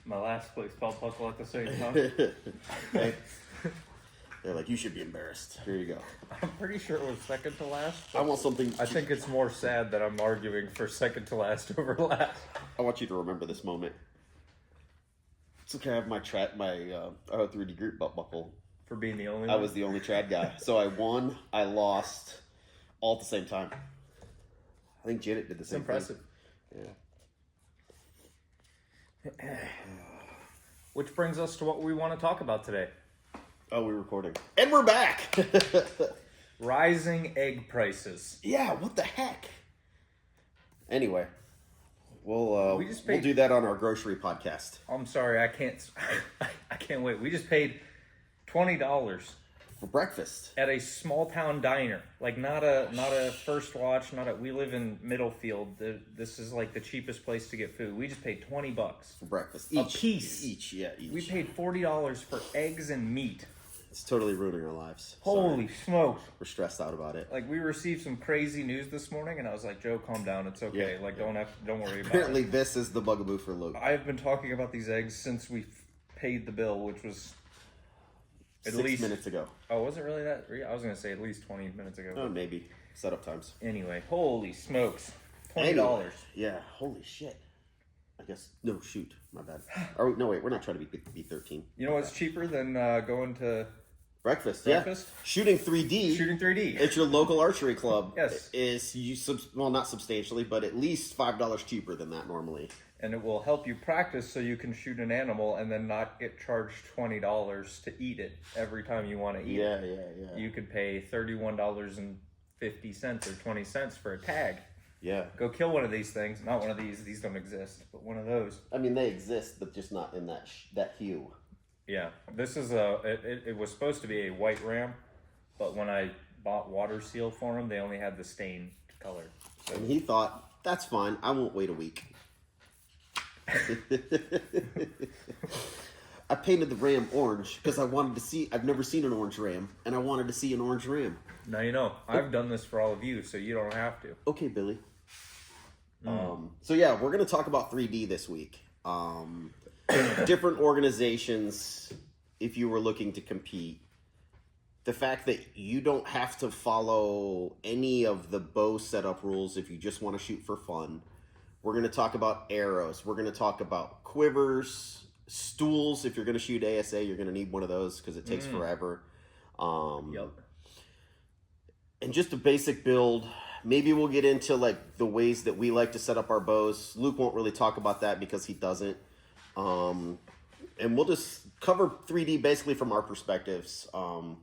My last place belt buckle at the same time. Okay. They're like, you should be embarrassed. Here you go. I'm pretty sure it was second to last. I want something. I think it's more sad that I'm arguing for second to last over last. I want you to remember this moment. It's okay. I have my 3D group belt buckle. For being the only I one? was the only trad guy. So I won, I lost, all at the same time. I think Janet did the same thing. It's impressive. Yeah. Which brings us to what we want to talk about today. Oh, we're recording. And we're back! Rising egg prices. Yeah, what the heck? Anyway, we'll We just paid- do that on our grocery podcast. I'm sorry, I can't wait. We just paid $20 For breakfast. at a small town diner. Like not a First Watch, we live in Middlefield. This is like the cheapest place to get food. We just paid $20 For breakfast. a piece. Each. We paid $40 for eggs and meat. It's totally ruining our lives. Holy Sorry. smokes. We're stressed out about it. Like we received some crazy news this morning and I was like, Joe, calm down, it's okay. Yeah, Don't worry about Apparently it. this is the bugaboo for Luke. I've been talking about these eggs since we paid the bill, which was at 6 least minutes ago. Oh, was it really that? I was gonna say at least 20 minutes ago. Oh, maybe. Setup times. Anyway, holy smokes. $20. Anyway, yeah, holy shit. I guess, no, shoot. My bad. Oh, no, wait, we're not trying to be 13. You know what's cheaper than going to Breakfast, breakfast? yeah. Shooting 3D. Shooting 3D. It's your local archery club. Yes. Well, not substantially, but at least $5 cheaper than that normally. And it will help you practice so you can shoot an animal and then not get charged $20 to eat it every time you want to eat it. Yeah. You could pay $31.50 or 20 cents for a tag. Yeah. Go kill one of these things. Not one of these don't exist, but one of those. I mean, they exist, but just not in that hue. Yeah, this is it was supposed to be a white ram, but when I bought water seal for him, they only had the stained color. So, And he thought, that's fine, I won't wait a week. I painted the ram orange because I wanted to see, I've never seen an orange ram, and I wanted to see an orange ram. now you know. I've done this for all of you, so you don't have to. Okay, Billy. So yeah, we're going to talk about 3D this week. Different organizations, if you were looking to compete. The fact that you don't have to follow any of the bow setup rules if you just want to shoot for fun. We're going to talk about arrows. We're going to talk about quivers, stools. If you're going to shoot ASA, you're going to need one of those because it takes forever. Yep. And just a basic build. Maybe we'll get into like the ways that we like to set up our bows. Luke won't really talk about that because he doesn't. And we'll just cover 3D basically from our perspectives.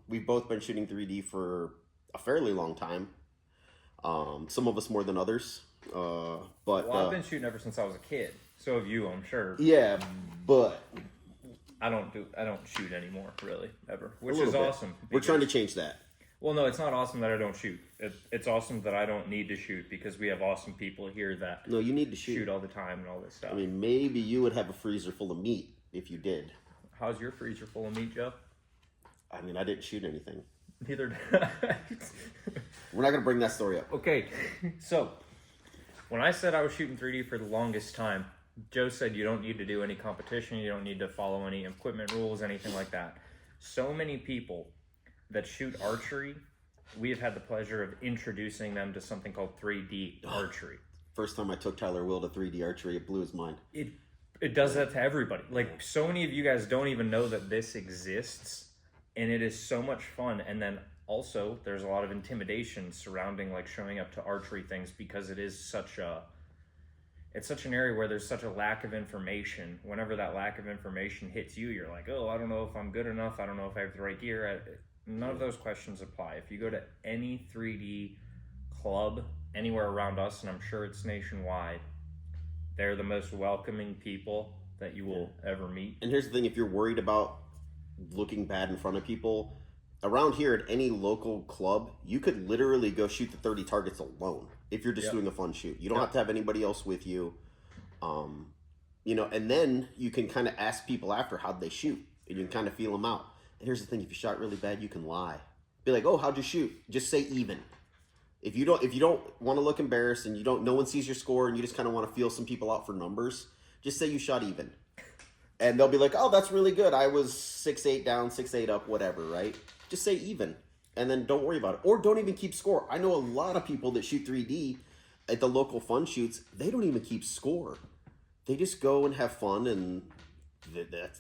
We've both been shooting 3D for a fairly long time. Some of us more than others. But Well, I've been shooting ever since I was a kid. So have you, I'm sure. yeah, but I don't shoot anymore, really, ever, which a little is bit. awesome. We're trying to because- change that. Well, no, it's not awesome that I don't shoot. It's awesome that I don't need to shoot because we have awesome people here that No, you need to shoot. shoot all the time and all this stuff. I mean, maybe you would have a freezer full of meat if you did. How's your freezer full of meat, Joe? I mean, I didn't shoot anything. Neither did I. We're not going to bring that story up. Okay, so when I said I was shooting 3D for the longest time, Joe said you don't need to do any competition, you don't need to follow any equipment rules, anything like that. So many people that shoot archery, we have had the pleasure of introducing them to something called 3D archery. First time I took Tyler Will to 3D archery, it blew his mind. It does that to everybody. Like, so many of you guys don't even know that this exists, and it is so much fun. And then also, there's a lot of intimidation surrounding, like, showing up to archery things because it is such an area where there's such a lack of information. Whenever that lack of information hits you, you're like, oh, I don't know if I'm good enough. I don't know if I have the right gear. None of those questions apply. If you go to any 3D club anywhere around us, and I'm sure it's nationwide, they're the most welcoming people that you will ever meet. And here's the thing, if you're worried about looking bad in front of people, around here at any local club, you could literally go shoot the 30 targets alone if you're just doing a fun shoot. You don't have to have anybody else with you. And then you can kind of ask people after how'd they shoot, and you can kind of feel them out. And here's the thing, if you shot really bad, you can lie. Be like, oh, how'd you shoot? Just say even. If you don't want to look embarrassed and no one sees your score and you just kind of want to feel some people out for numbers, just say you shot even. And they'll be like, oh, that's really good. I was 6-8 down, 6-8 up, whatever, right? Just say even. And then don't worry about it. Or don't even keep score. I know a lot of people that shoot 3D at the local fun shoots. They don't even keep score. They just go and have fun, and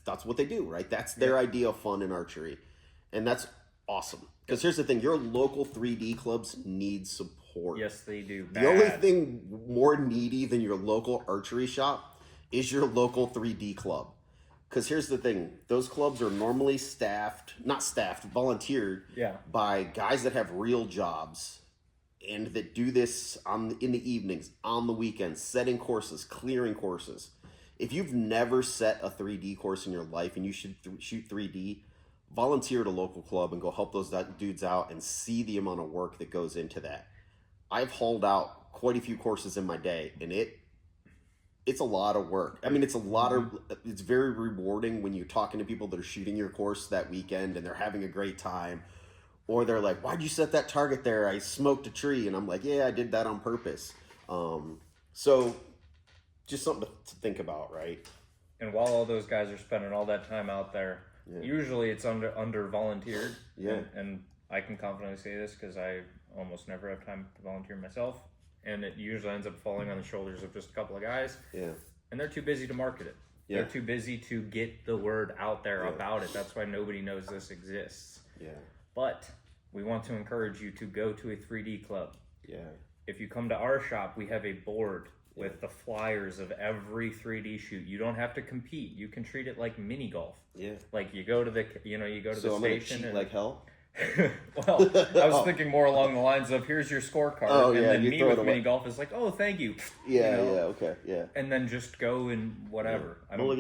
that's what they do, right? That's their idea of fun in archery. And that's awesome. Because here's the thing. Your local 3D clubs need support. Yes, they do. The only thing more needy than your local archery shop is your local 3D club. Because here's the thing, those clubs are normally volunteered by guys that have real jobs and that do this in the evenings, on the weekends, setting courses, clearing courses. If you've never set a 3D course in your life and you should shoot 3D, volunteer at a local club and go help those dudes out and see the amount of work that goes into that. I've hauled out quite a few courses in my day, and it's a lot of work. I mean, it's very rewarding when you're talking to people that are shooting your course that weekend and they're having a great time. Or they're like, why'd you set that target there? I smoked a tree. And I'm like, yeah, I did that on purpose. So just something to think about, right? And while all those guys are spending all that time out there, usually it's under volunteered. Yeah. And I can confidently say this because I almost never have time to volunteer myself. And it usually ends up falling on the shoulders of just a couple of guys. Yeah. And they're too busy to market it. Yeah. They're too busy to get the word out there about it. That's why nobody knows this exists. Yeah. But we want to encourage you to go to a 3D club. Yeah. If you come to our shop, we have a board with the flyers of every 3D shoot. You don't have to compete. You can treat it like mini golf. Yeah. Like you go to the the so station. I'm cheat like hell. Well, I was thinking more along the lines of here's your scorecard, and then me with mini golf is like, oh, thank you. Yeah, okay, yeah. And then just go and whatever. Yeah. I don't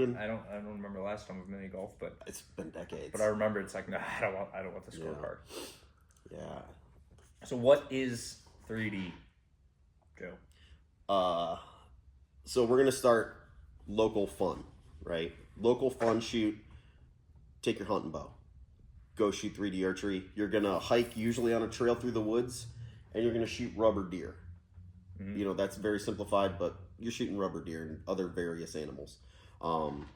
remember the last time with mini golf, but it's been decades. But I remember it's like, no, I don't want the scorecard. Yeah. So what is 3D, Joe? So we're gonna start local fun, right? Local fun shoot. Take your hunting bow. Go shoot 3D archery. You're gonna hike usually on a trail through the woods, and you're gonna shoot rubber deer. Mm-hmm. That's very simplified, but you're shooting rubber deer and other various animals.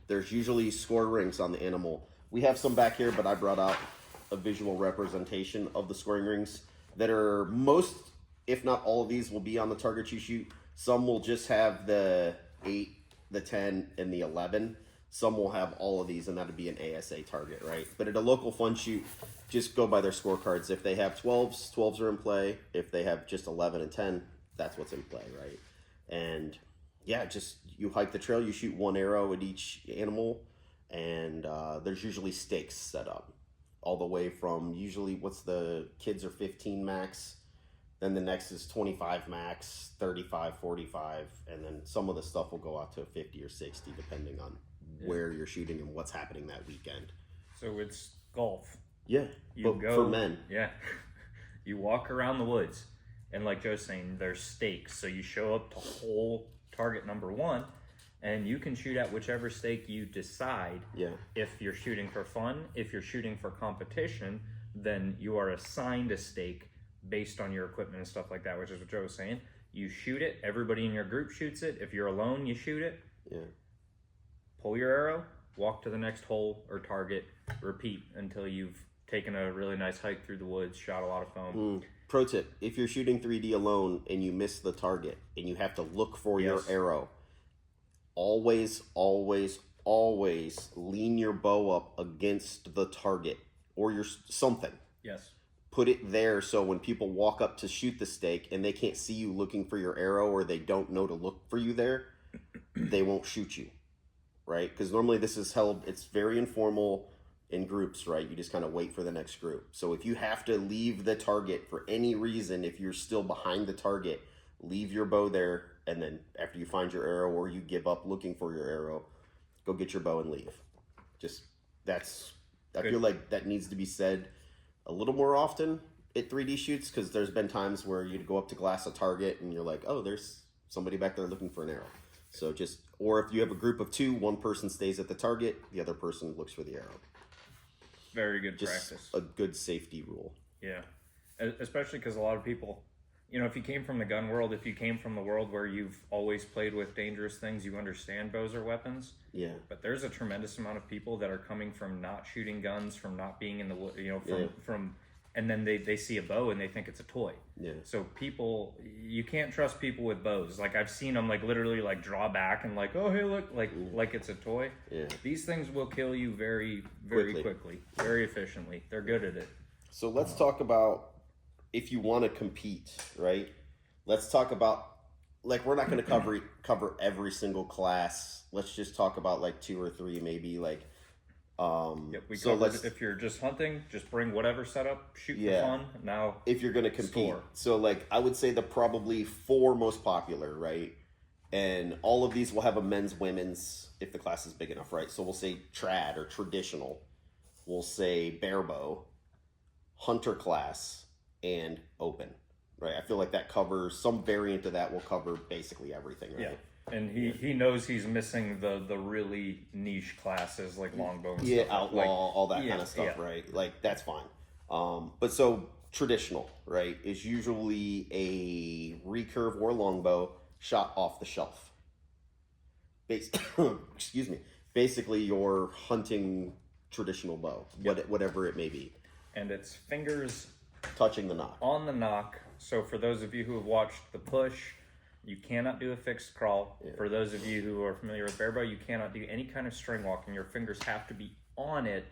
There's usually score rings on the animal. We have some back here, but I brought out a visual representation of the scoring rings that are most, if not all of these, will be on the target you shoot. Some will just have the 8, the 10, and the 11. Some will have all of these, and that would be an ASA target, right? But at a local fun shoot, just go by their scorecards. If they have 12s, 12s are in play. If they have just 11 and 10, that's what's in play, right? And yeah, just you hike the trail, you shoot one arrow at each animal, and there's usually stakes set up all the way from usually what's the kids are 15 max, then the next is 25 max, 35, 45, and then some of the stuff will go out to 50 or 60 depending on where you're shooting and what's happening that weekend. So it's golf. Yeah, but for men. Yeah. You walk around the woods, and like Joe's saying, there's stakes. So you show up to hole target number 1, and you can shoot at whichever stake you decide. Yeah. If you're shooting for fun, if you're shooting for competition, then you are assigned a stake based on your equipment and stuff like that, which is what Joe was saying. You shoot it, everybody in your group shoots it. If you're alone, you shoot it. Yeah. Pull your arrow, walk to the next hole or target, repeat until you've taken a really nice hike through the woods, shot a lot of foam. Pro tip, if you're shooting 3D alone and you miss the target and you have to look for your arrow, always, always, always lean your bow up against the target or your something. Yes. Put it there so when people walk up to shoot the stake and they can't see you looking for your arrow or they don't know to look for you there, they won't shoot you. Right? Because normally this is held, it's very informal in groups, right? You just kind of wait for the next group. So if you have to leave the target for any reason, if you're still behind the target, leave your bow there. And then after you find your arrow or you give up looking for your arrow, go get your bow and leave. Just, I feel like that needs to be said a little more often at 3D shoots, because there's been times where you'd go up to glass a target and you're like, oh, there's somebody back there looking for an arrow. So just, or if you have a group of 2, one person stays at the target, the other person looks for the arrow. Very good just practice. A good safety rule. Yeah. Especially because a lot of people, you know, if you came from the gun world, if you came from the world where you've always played with dangerous things, you understand bows are weapons. Yeah. But there's a tremendous amount of people that are coming from not shooting guns, from not being in the wood, you know, from and then they see a bow and they think it's a toy. Yeah. So people, you can't trust people with bows. Like I've seen them like literally like draw back and like, oh hey look, like it's a toy. Yeah. These things will kill you very quickly, very efficiently. They're good at it. So let's talk about if you want to compete, right? Let's talk about, like, we're not going to cover every single class. Let's just talk about like 2 or 3 maybe, like. Yep, if you're just hunting, just bring whatever setup, shoot for fun. Now, if you're going to compete, score. So like I would say the probably 4 most popular, right? And all of these will have a men's, women's, if the class is big enough, right? So we'll say trad or traditional. We'll say barebow, hunter class, and open, right? I feel like that covers some variant of that will cover basically everything, right? Yeah. And he knows he's missing the really niche classes like longbow and yeah, stuff. outlaw, like, all that kind of stuff, right? Like that's fine. But so traditional, right, is usually a recurve or longbow shot off the shelf. Excuse me. Basically, your hunting traditional bow, whatever it may be, and it's fingers touching the knock on the knock. So for those of you who have watched the push, you cannot do a fixed crawl. Yeah. For those of you who are familiar with barebow, you cannot do any kind of string walking. Your fingers have to be on it,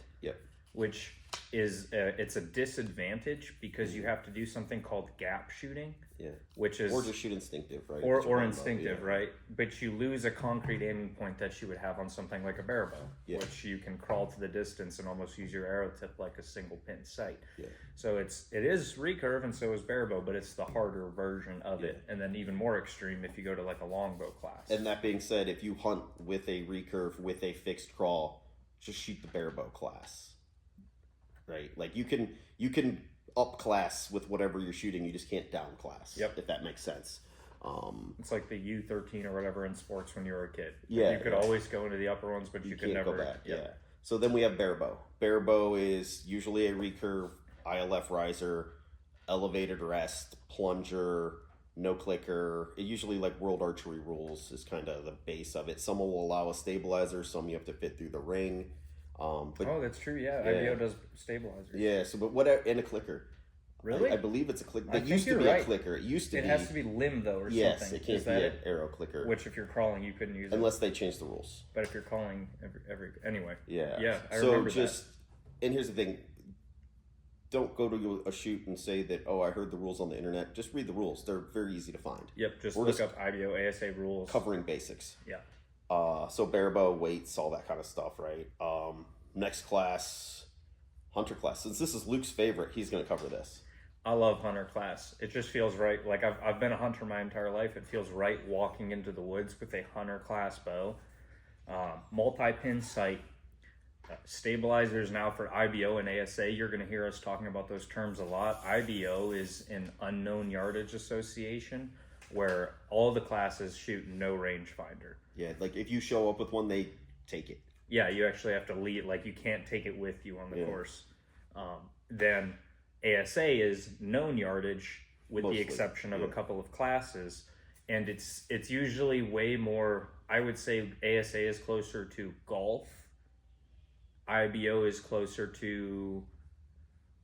which is it's a disadvantage because you have to do something called gap shooting. Yeah, which is or just shoot instinctive, right? Or instinctive, right? But you lose a concrete aiming point that you would have on something like a barebow, which you can crawl to the distance and almost use your arrow tip like a single pin sight. Yeah. So it is recurve and so is barebow, but it's the harder version of it. And then even more extreme if you go to like a longbow class. And that being said, if you hunt with a recurve with a fixed crawl, just shoot the barebow class. Right? Like you can up class with whatever you're shooting, you just can't down class. Yep. If that makes sense. It's like the U13 or whatever in sports when you were a kid. Yeah. You could always go into the upper ones, but you could never go back. Yeah. So then we have barebow. Barebow is usually a recurve, ILF riser, elevated rest, plunger, no clicker. It usually like World Archery rules is kind of the base of it. Some will allow a stabilizer, some you have to fit through the ring. But, that's true. Yeah, IBO does stabilizers. Yeah. So, but what and a clicker? Really? I believe it's a clicker. It used to be a clicker. It used to be. It has to be limb though, or yes, something. Yes, it can't be an arrow clicker. Which, if you're crawling, you couldn't use unless they change the rules. But if you're calling every anyway. Yeah. Yeah. I remember that. And here's the thing. Don't go to a shoot and say that, oh, I heard the rules on the internet. Just read the rules. They're very easy to find. Yep. Just look up IBO, ASA rules. Covering basics. Yeah. So barebow, weights, all that kind of stuff, right? Next class, hunter class. Since this is Luke's favorite, he's going to cover this. I love hunter class. It just feels right. Like I've been a hunter my entire life. It feels right walking into the woods with a hunter class bow. Multi-pin sight. Stabilizers now for IBO and ASA. You're going to hear us talking about those terms a lot. IBO is an unknown yardage association where all the classes shoot no rangefinder. Yeah, like if you show up with one, they take it. Yeah, you actually have to lead. Like you can't take it with you on the course. Then ASA is known yardage with the exception of a couple of classes. And it's usually way more, I would say ASA is closer to golf. IBO is closer to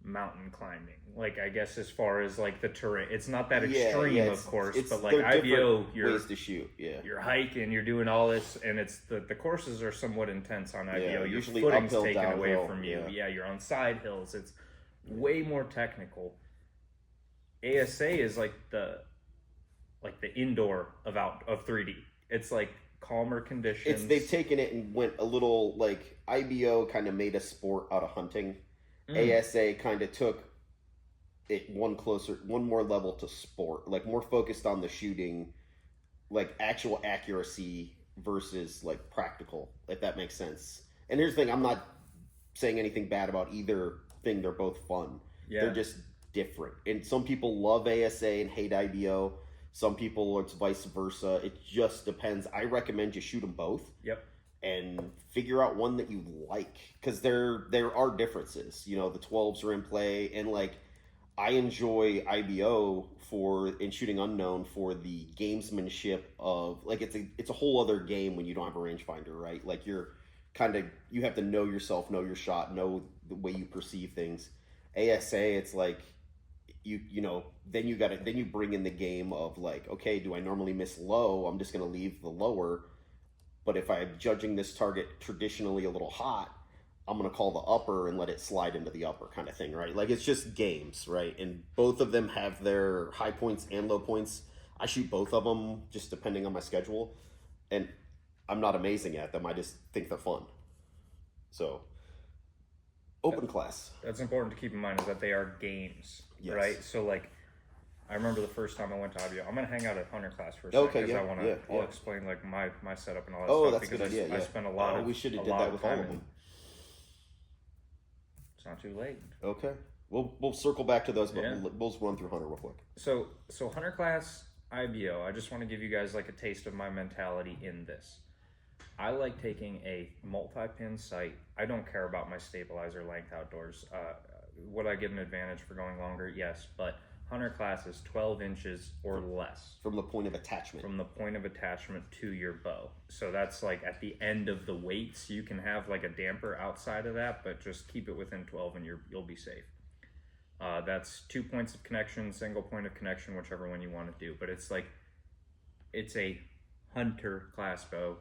mountain climbing. Like I guess as far as like the terrain, it's not that extreme, of course, but like IBO, you're ways to shoot. Yeah, you're hiking, you're doing all this, and it's the courses are somewhat intense on IBO. Your usually footing's uphill, taken downhill, away from you. Yeah, you're on side hills. It's way more technical. ASA is like the indoor of 3D. It's like calmer conditions. They've taken it and went a little like IBO kind of made a sport out of hunting. ASA kind of took it one more level to sport, like more focused on the shooting, like actual accuracy versus like practical, if that makes sense. And here's the thing, I'm not saying anything bad about either thing. They're both fun. Yeah. They're just different. And some people love ASA and hate IBO. Some people, it's vice versa. It just depends. I recommend you shoot them both. Yep. And figure out one that you like, because there are differences. You know, the 12s are in play, and like I enjoy IBO in shooting unknown for the gamesmanship of like it's a whole other game when you don't have a rangefinder, right? Like you have to know yourself, know your shot, know the way you perceive things. ASA, it's like then you bring in the game of like, okay, do I normally miss low? I'm just gonna leave the lower. But if I'm judging this target traditionally a little hot, I'm going to call the upper and let it slide into the upper kind of thing, right? Like it's just games, right? And both of them have their high points and low points. I shoot both of them just depending on my schedule. And I'm not amazing at them. I just think they're fun. So, open class. That's important to keep in mind is that they are games, Yes. right? So like, I remember the first time I went to IBO. I'm gonna hang out at Hunter class for a second because I want to. I'll explain like my setup and all that stuff that's because good. I spent a lot of. We should have did that with all of them. It's not too late. Okay, we'll circle back to those, but we'll run through Hunter real quick. So Hunter class IBO. I just want to give you guys like a taste of my mentality in this. I like taking a multi-pin sight. I don't care about my stabilizer length outdoors. Would I get an advantage for going longer? Yes, but Hunter class is 12 inches or less. From the point of attachment. From the point of attachment to your bow. So that's like at the end of the weights, you can have like a damper outside of that, but just keep it within 12 and you'll be safe. That's 2 points of connection, single point of connection, whichever one you want to do. But it's a Hunter class bow.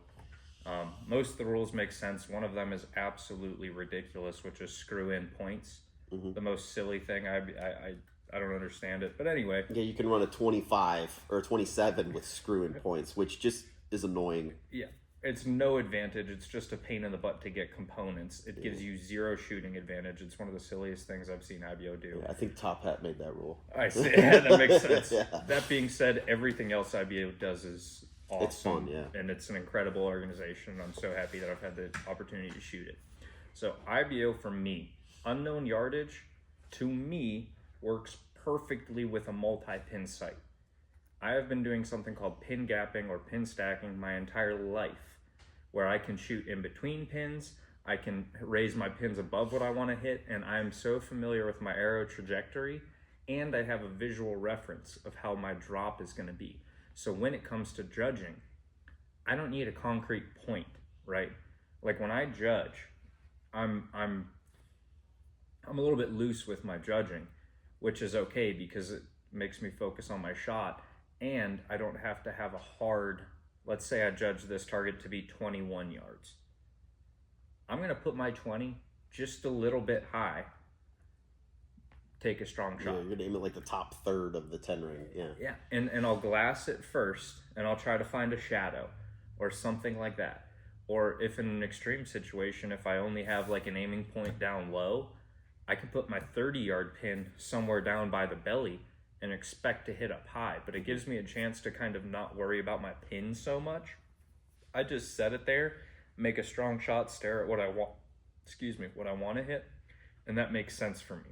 Most of the rules make sense. One of them is absolutely ridiculous, which is screw in points. Mm-hmm. The most silly thing. I don't understand it, but anyway. Yeah, you can run a 25 or 27 with screw in points, which just is annoying. Yeah, it's no advantage. It's just a pain in the butt to get components. It gives you zero shooting advantage. It's one of the silliest things I've seen IBO do. Yeah, I think Top Hat made that rule. I see. Yeah, that makes sense. Yeah. That being said, everything else IBO does is awesome. It's fun, yeah. And it's an incredible organization. I'm so happy that I've had the opportunity to shoot it. So IBO for me, unknown yardage, to me, works perfectly with a multi-pin sight. I have been doing something called pin gapping or pin stacking my entire life, where I can shoot in between pins, I can raise my pins above what I want to hit, and I'm so familiar with my arrow trajectory, and I have a visual reference of how my drop is going to be. So when it comes to judging, I don't need a concrete point, right? Like when I judge, I'm a little bit loose with my judging, which is okay because it makes me focus on my shot, and I don't have to have a hard, let's say I judge this target to be 21 yards. I'm going to put my 20 just a little bit high, take a strong shot. Yeah, you're going to aim at like the top third of the 10 ring, yeah. Yeah, and I'll glass it first, and I'll try to find a shadow or something like that. Or if in an extreme situation, if I only have like an aiming point down low, I can put my 30-yard pin somewhere down by the belly and expect to hit up high. But it gives me a chance to kind of not worry about my pin so much. I just set it there, make a strong shot, stare at what I want to hit, and that makes sense for me.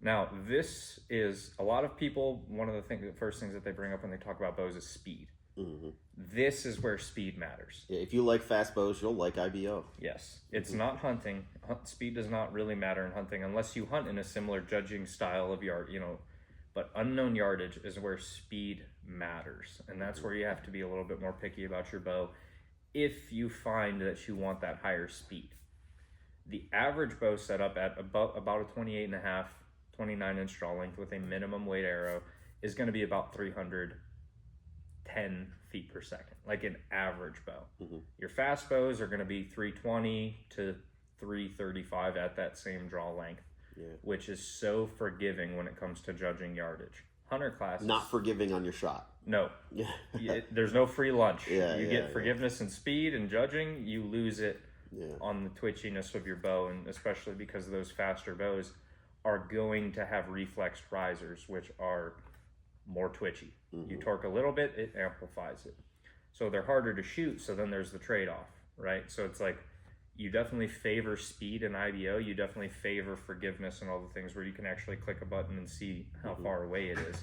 Now, this is a lot of people, one of the first things that they bring up when they talk about bows is speed. Mm-hmm. This is where speed matters. Yeah, if you like fast bows, you'll like IBO. Yes, it's not hunting. Speed does not really matter in hunting unless you hunt in a similar judging style of yard, but unknown yardage is where speed matters. And that's where you have to be a little bit more picky about your bow if you find that you want that higher speed. The average bow setup at about a 28.5, 29-inch draw length with a minimum weight arrow is going to be about 310 feet per second, like an average bow. Mm-hmm. Your fast bows are going to be 320 to 335 at that same draw length, which is so forgiving when it comes to judging yardage. Hunter classes, not forgiving on your shot. No. There's no free lunch. You get forgiveness and speed, and judging, you lose it on the twitchiness of your bow, and especially because those faster bows are going to have reflexed risers, which are more twitchy. Mm-hmm. You torque a little bit, it amplifies it. So they're harder to shoot, so then there's the trade-off, right? So it's like, you definitely favor speed in IBO, you definitely favor forgiveness and all the things where you can actually click a button and see how far away it is.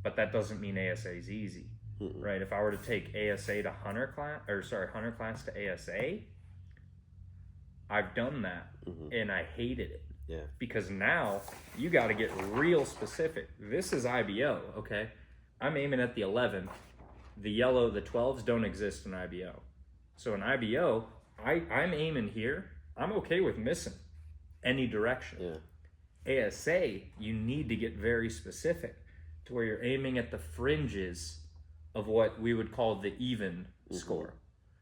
But that doesn't mean ASA is easy, right? If I were to take ASA to Hunter class to ASA, I've done that and I hated it. Yeah. Because now you got to get real specific. This is IBO, okay? I'm aiming at the 11. The yellow, the 12s don't exist in IBO. So in IBO, I'm aiming here. I'm okay with missing any direction. Yeah. ASA, you need to get very specific to where you're aiming at the fringes of what we would call the even score.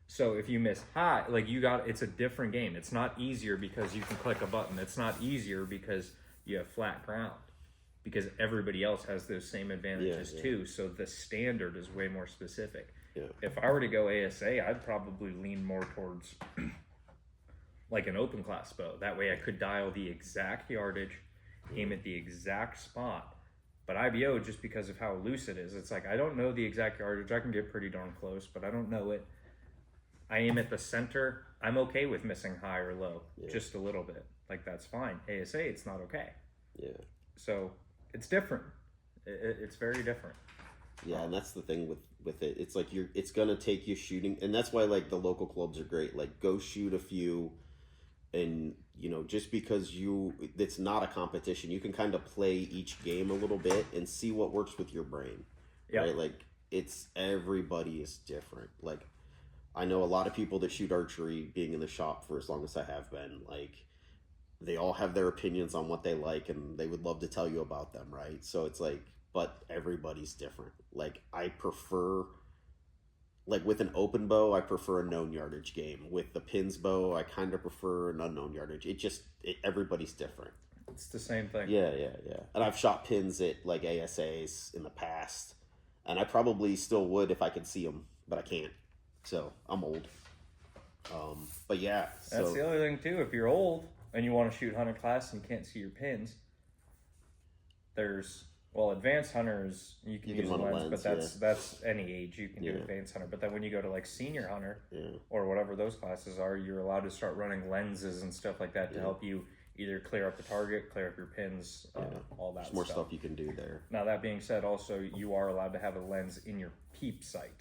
So if you miss high, like it's a different game. It's not easier because you can click a button. It's not easier because you have flat ground, because everybody else has those same advantages too. So the standard is way more specific. Yeah. If I were to go ASA, I'd probably lean more towards like an open class bow. That way I could dial the exact yardage, aim at the exact spot. But IBO, just because of how loose it is, it's like, I don't know the exact yardage. I can get pretty darn close, but I don't know it. I aim at the center. I'm okay with missing high or low, just a little bit. Like, that's fine. ASA, it's not okay. Yeah. So it's different. It's very different. Yeah, and that's the thing with it. It's like it's gonna take you shooting, and that's why like the local clubs are great. Like, go shoot a few, and just because it's not a competition, you can kind of play each game a little bit and see what works with your brain. Yeah. Right? Like, everybody is different. Like, I know a lot of people that shoot archery, being in the shop for as long as I have been, like, they all have their opinions on what they like, and they would love to tell you about them, right? So it's like, but everybody's different. Like, I prefer, like, with an open bow, I prefer a known yardage game. With the pins bow, I kind of prefer an unknown yardage. Everybody's different. It's the same thing. Yeah. And I've shot pins at, like, ASAs in the past, and I probably still would if I could see them, but I can't. So I'm old. But yeah. That's the other thing too. If you're old and you want to shoot hunter class and you can't see your pins, there's advanced hunters you can use a lens, but that's any age you can do advanced hunter. But then when you go to like senior hunter or whatever those classes are, you're allowed to start running lenses and stuff like that to help you either clear up the target, clear up your pins, all that. There's more stuff you can do there. Now that being said, also you are allowed to have a lens in your peep sight.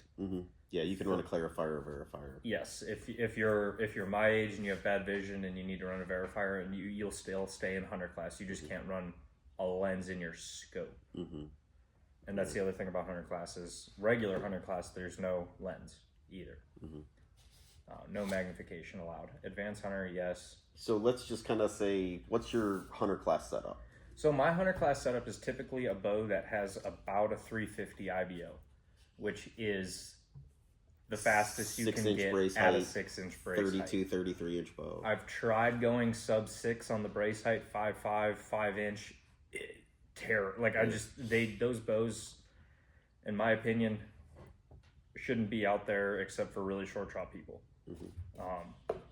Yeah, you can run a clarifier or verifier. Yes, if you're my age and you have bad vision and you need to run a verifier, and you'll still stay in hunter class. You just can't run a lens in your scope. And that's the other thing about hunter classes. Regular hunter class, there's no lens either. No magnification allowed. Advanced hunter, yes. So let's just kind of say, what's your hunter class setup? So my hunter class setup is typically a bow that has about a 350 IBO, which is the fastest you can get at a 6-inch brace 32, height. 33-inch bow. I've tried going sub 6 on the brace height, 5.5, 5-inch. Terror. Like, those bows, in my opinion, shouldn't be out there except for really short shot people.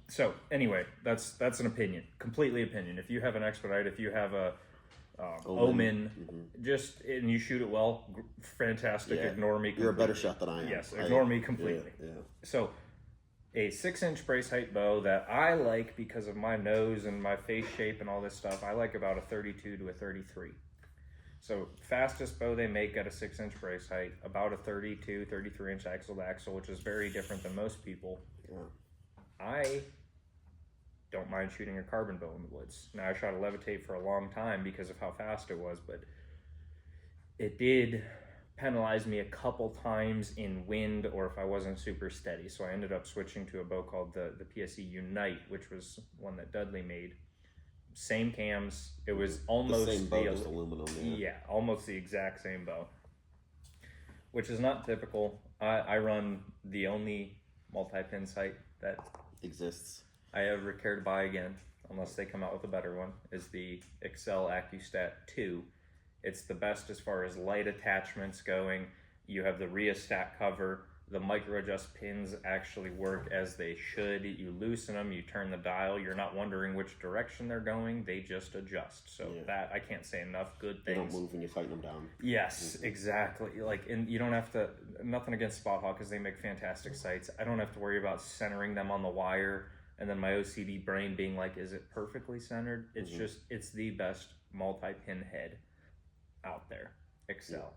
So anyway, that's an opinion, completely opinion. If you have an Expedite, if you have a Omen, and you shoot it well, fantastic. Ignore me completely. You're a better shot than I am. Yes, ignore me completely. So a 6-inch brace height bow that I like because of my nose and my face shape and all this stuff, I like about a 32 to a 33. So fastest bow they make at a 6-inch brace height, about a 32, 33-inch axle to axle, which is very different than most people. I don't mind shooting a carbon bow in the woods. Now, I shot a levitate for a long time because of how fast it was, but it did penalize me a couple times in wind or if I wasn't super steady. So I ended up switching to a bow called the PSE Unite, which was one that Dudley made. Same cams. It was almost the same bow, just aluminum. Yeah, almost the exact same bow, which is not typical. I run the only multi-pin sight that exists. I ever care to buy again, unless they come out with a better one, is the Excel AccuStat 2. It's the best as far as light attachments going. You have the rheostat cover. The micro adjust pins actually work as they should. You loosen them, you turn the dial. You're not wondering which direction they're going. They just adjust. So that, I can't say enough good things. They don't move when you tighten them down. Yes, exactly. Like, and you don't have to, nothing against Spot Hawk because they make fantastic sights. I don't have to worry about centering them on the wire and then my OCD brain being like, is it perfectly centered? It's just, it's the best multi-pin head out there. Excel.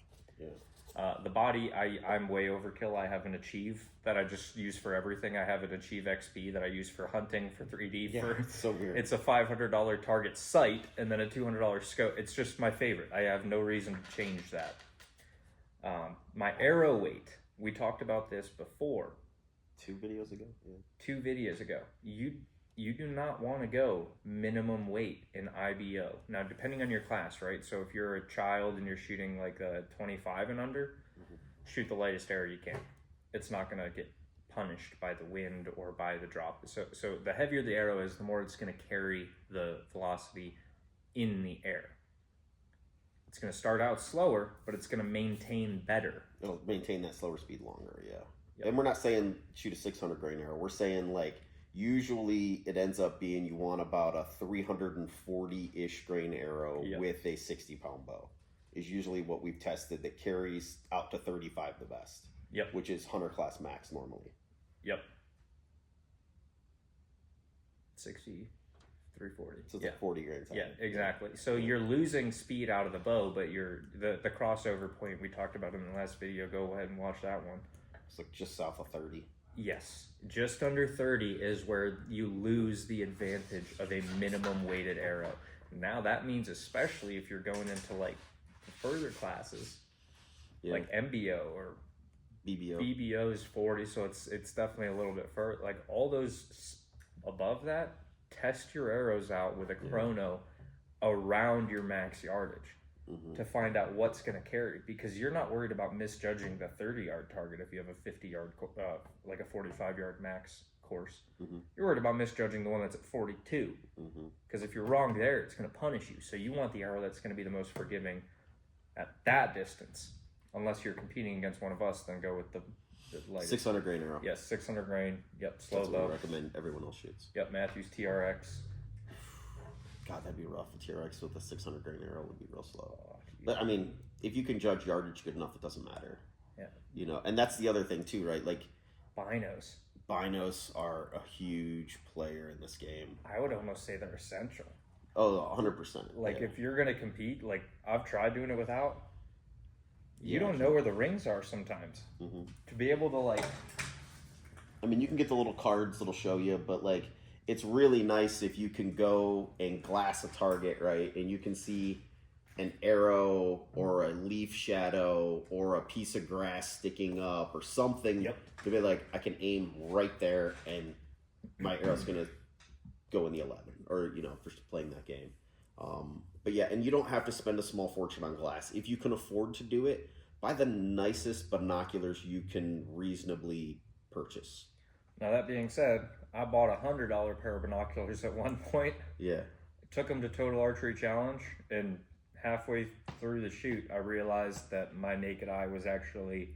The body, I'm way overkill. I have an Achieve that I just use for everything. I have an Achieve XP that I use for hunting, for 3D. Yeah, it's so weird. It's a $500 target sight and then a $200 scope. It's just my favorite. I have no reason to change that. My arrow weight, we talked about this before. 2 videos ago? Yeah. 2 videos ago. You do not want to go minimum weight in IBO. Now, depending on your class, right? So if you're a child and you're shooting like a 25 and under, shoot the lightest arrow you can. It's not going to get punished by the wind or by the drop. So the heavier the arrow is, the more it's going to carry the velocity in the air. It's going to start out slower, but it's going to maintain better. It'll maintain that slower speed longer, yeah. Yep. And we're not saying shoot a 600 grain arrow. We're saying like usually it ends up being you want about a 340-ish grain arrow with a 60-pound bow. Is usually what we've tested that carries out to 35 the best. Yep. Which is hunter class max normally. Yep. 60, 340. So it's like 40 grains. Yeah, exactly. So you're losing speed out of the bow, but the crossover point we talked about in the last video, go ahead and watch that one. It's like just south of 30. Yes, just under 30 is where you lose the advantage of a minimum weighted arrow. Now that means especially if you're going into like further classes, like MBO or BBO. BBO is 40, so it's definitely a little bit further. Like all those above that, test your arrows out with a chrono around your max yardage. To find out what's going to carry, because you're not worried about misjudging the 30-yard target if you have a 50-yard, like a 45-yard max course. You're worried about misjudging the one that's at 42, because if you're wrong there, it's going to punish you. So you want the arrow that's going to be the most forgiving at that distance. Unless you're competing against one of us, then go with the lightest. 600 grain arrow. Yes, 600 grain. Yep, slow That's bow. what I recommend everyone else shoots. Yep, Matthews TRX. God, that'd be rough. A TRX with a 600 grain arrow would be real slow. But I mean, if you can judge yardage good enough, it doesn't matter. Yeah. You know, and that's the other thing too, right? Like binos. Binos are a huge player in this game. I would almost say they're essential. Oh, 100%. Like if you're gonna compete, like I've tried doing it without. You don't know where the rings are sometimes. To be able to like. I mean, you can get the little cards that'll show you, but like. It's really nice if you can go and glass a target, right? And you can see an arrow or a leaf shadow or a piece of grass sticking up or something to be like, I can aim right there and my arrow's going to go in the 11 or, you know, for playing that game. But yeah, and you don't have to spend a small fortune on glass. If you can afford to do it, buy the nicest binoculars you can reasonably purchase. Now, that being said, I bought a $100 pair of binoculars at one point. Yeah. Took them to Total Archery Challenge, and halfway through the shoot, I realized that my naked eye was actually...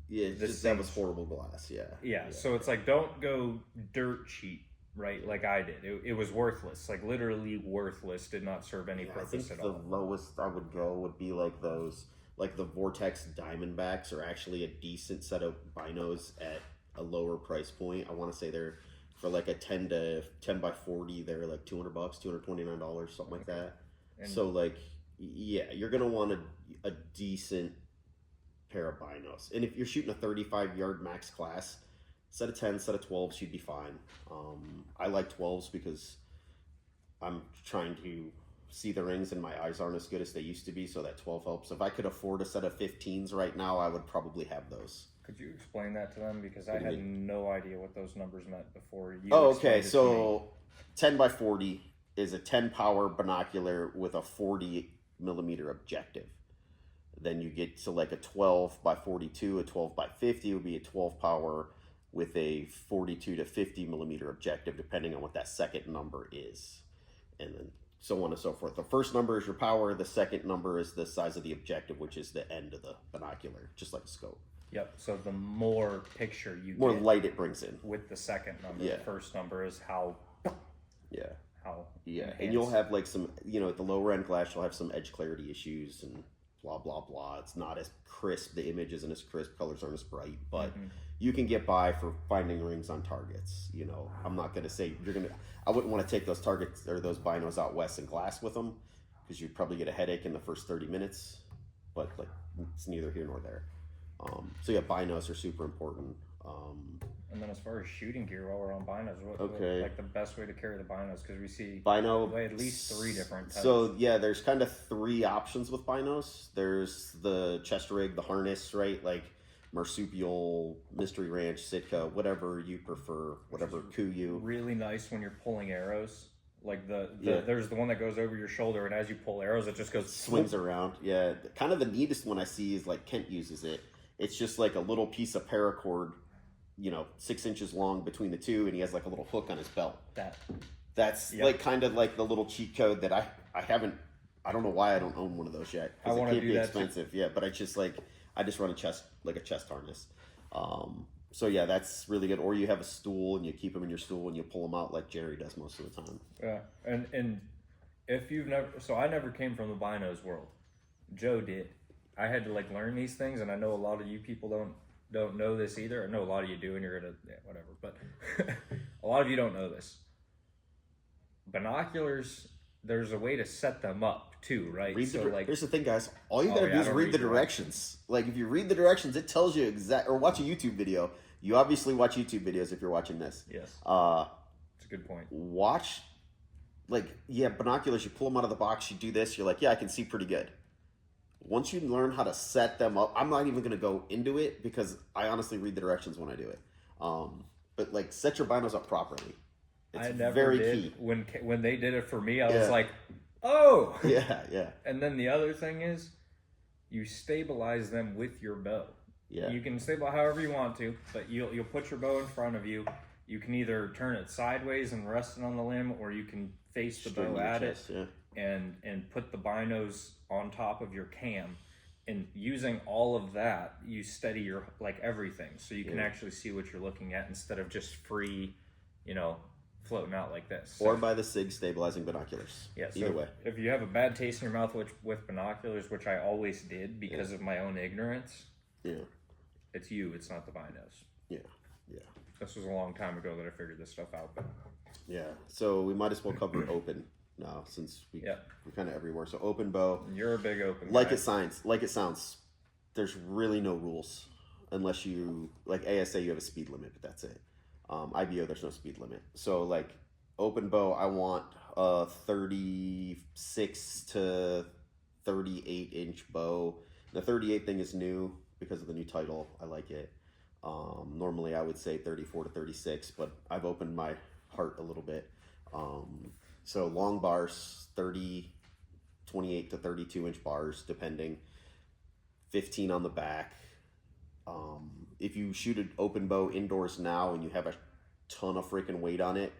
Yeah, that was horrible glass, Yeah, so it's like, don't go dirt cheap, right, like I did. It was worthless, like literally worthless, did not serve any purpose at all. The lowest I would go would be like those, like the Vortex Diamondbacks are actually a decent set of binos at a lower price point. I want to say they're for like a 10 by 40, they're like $200, $229, something like that. And so like, yeah, you're gonna want a decent pair of binos. And if you're shooting a 35-yard max class, set of 10, set of 12s, you'd be fine. I like 12s because I'm trying to see the rings and my eyes aren't as good as they used to be, so that 12 helps. If I could afford a set of 15s right now, I would probably have those. Could you explain that to them? Because I had no idea what those numbers meant before you okay, so 10 by 40 is a 10 power binocular with a 40 millimeter objective. Then you get to like a 12 by 42, a 12 by 50 would be a 12 power with a 42 to 50 millimeter objective, depending on what that second number is. And then so on and so forth. The first number is your power. The second number is the size of the objective, which is the end of the binocular, just like a scope. Yep. So the more picture you more get light it brings in with the second number. The first number is how. Yeah, and you'll have like some, you know, at the lower end glass, you'll have some edge clarity issues and blah blah blah. It's not as crisp. The image isn't as crisp. Colors aren't as bright, but you can get by for finding rings on targets. You know, I'm not gonna say I wouldn't want to take those targets or those binos out west and glass with them because you'd probably get a headache in the first 30 minutes. But like, it's neither here nor there. So yeah, binos are super important. And then as far as shooting gear, while we're on binos, what like the best way to carry the binos? Because we see bino at least 3 different types. So yeah, there's kind of 3 options with binos. There's the chest rig, the harness, right? Like marsupial, mystery ranch, Sitka, whatever you prefer, whatever Kuiu. Really nice when you're pulling arrows. Like there's the one that goes over your shoulder, and as you pull arrows, it just goes swings around. Yeah, kind of the neatest one I see is like Kent uses it. It's just like a little piece of paracord, 6 inches long between the two, and he has like a little hook on his belt. That's like kind of like the little cheat code that I don't know why I don't own one of those yet. I want to do that expensive. Too. Yeah, but I just run a chest harness. So yeah, that's really good. Or you have a stool and you keep them in your stool and you pull them out like Jerry does most of the time. Yeah, and if you've never, so I never came from the binos world. Joe did. I had to like learn these things, and I know a lot of you people don't know this either. I know a lot of you do, and you're gonna whatever. But a lot of you don't know this. Binoculars, there's a way to set them up too, right? Here's the thing, guys. All you gotta do is read the directions. Like if you read the directions, it tells you or watch a YouTube video. You obviously watch YouTube videos if you're watching this. Yes. It's a good point. Watch, binoculars. You pull them out of the box. You do this. You're like, yeah, I can see pretty good. Once you learn how to set them up, I'm not even going to go into it because I honestly read the directions when I do it. But set your binos up properly. It's very key. When they did it for me, I was like, oh! Yeah. And then the other thing is, you stabilize them with your bow. Yeah. You can stabilize however you want to, but you'll put your bow in front of you. You can either turn it sideways and rest it on the limb, or you can face the bow at it and put the binos on top of your cam. And using all of that, you steady your everything, so you can actually see what you're looking at instead of just free, floating out like this. Or by the SIG stabilizing binoculars. Yeah, so either way. If you have a bad taste in your mouth with binoculars, which I always did because of my own ignorance, it's you, it's not the binos. Yeah. This was a long time ago that I figured this stuff out. But yeah, so we might as well cover open now since we're kind of everywhere. So open bow. You're a big open guy. Like it sounds. There's really no rules unless you ASA. You have a speed limit, but that's it. IBO, there's no speed limit. So open bow, I want a 36 to 38 inch bow. The 38 thing is new because of the new title. I like it. Normally I would say 34 to 36, but I've opened my heart a little bit. So long bars, 28 to 32 inch bars, depending. 15 on the back. If you shoot an open bow indoors now and you have a ton of freaking weight on it,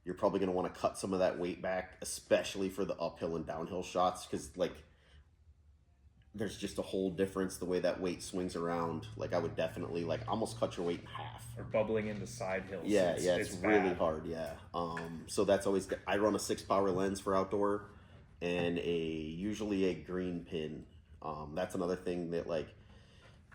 you're probably going to want to cut some of that weight back, especially for the uphill and downhill shots, because there's just a whole difference the way that weight swings around. I would definitely almost cut your weight in half. Or bubbling into side hills. Yeah, it's really hard. Yeah. So that's always good. I run a 6-power lens for outdoor and usually a green pin. That's another thing that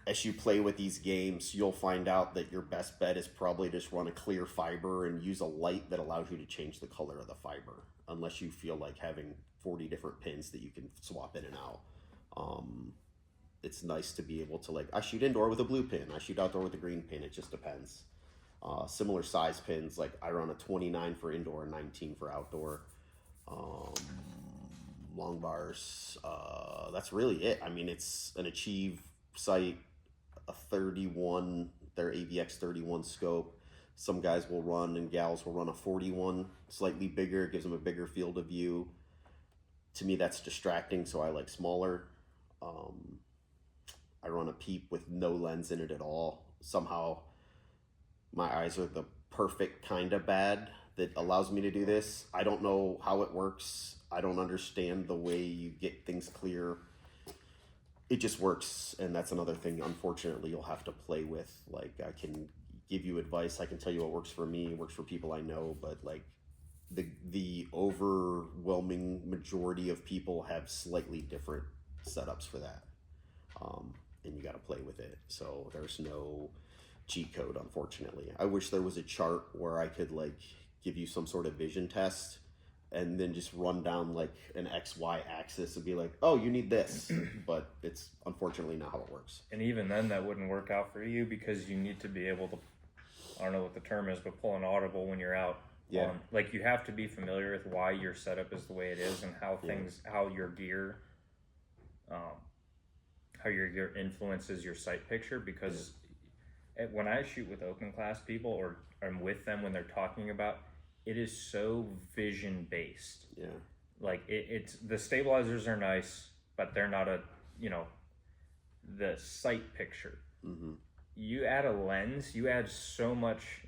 as you play with these games, you'll find out that your best bet is probably just run a clear fiber and use a light that allows you to change the color of the fiber, unless you feel like having 40 different pins that you can swap in and out. It's nice to be able to I shoot indoor with a blue pin, I shoot outdoor with a green pin. It just depends. Similar size pins, I run a 29 for indoor and 19 for outdoor. Long bars, that's really it. I mean, it's an Achieve sight, a 31, their AVX 31 scope. Some guys will run and gals will run a 41, slightly bigger. It gives them a bigger field of view. To me, that's distracting, so I like smaller. I run a Peep with no lens in it at all. Somehow, my eyes are the perfect kind of bad that allows me to do this. I don't know how it works. I don't understand the way you get things clear. It just works, and that's another thing, unfortunately, you'll have to play with. I can give you advice. I can tell you what works for me, works for people I know, but the overwhelming majority of people have slightly different setups for that, and you got to play with it. So there's no cheat code, unfortunately. I wish there was a chart where I could give you some sort of vision test and then just run down like an XY axis and be like, oh, you need this. But it's unfortunately not how it works. And even then, that wouldn't work out for you because you need to be able to, I don't know what the term is, but pull an audible when you're out. Yeah. Like you have to be familiar with why your setup is the way it is and how how your gear, influences your sight picture. Because when I shoot with open class people or I'm with them when they're talking about, it is so vision based. Yeah. Like it's the stabilizers are nice, but they're not the sight picture. Mm-hmm. You add a lens, you add so much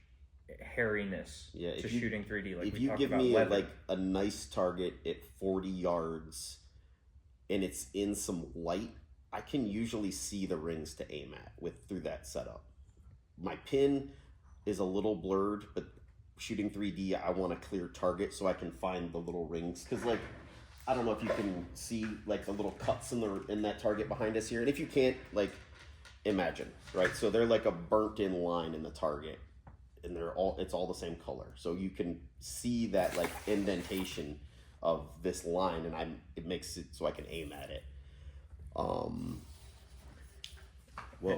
hairiness to shooting 3D. Like if you give me like a nice target at 40 yards and it's in some light, I can usually see the rings to aim at through that setup. My pin is a little blurred, but shooting 3D, I want a clear target so I can find the little rings. Because like, I don't know if you can see like the little cuts in that target behind us here. And if you can't, like, imagine, right? So they're like a burnt in line in the target. And it's all the same color. So you can see that like indentation of this line, and it makes it so I can aim at it. Well,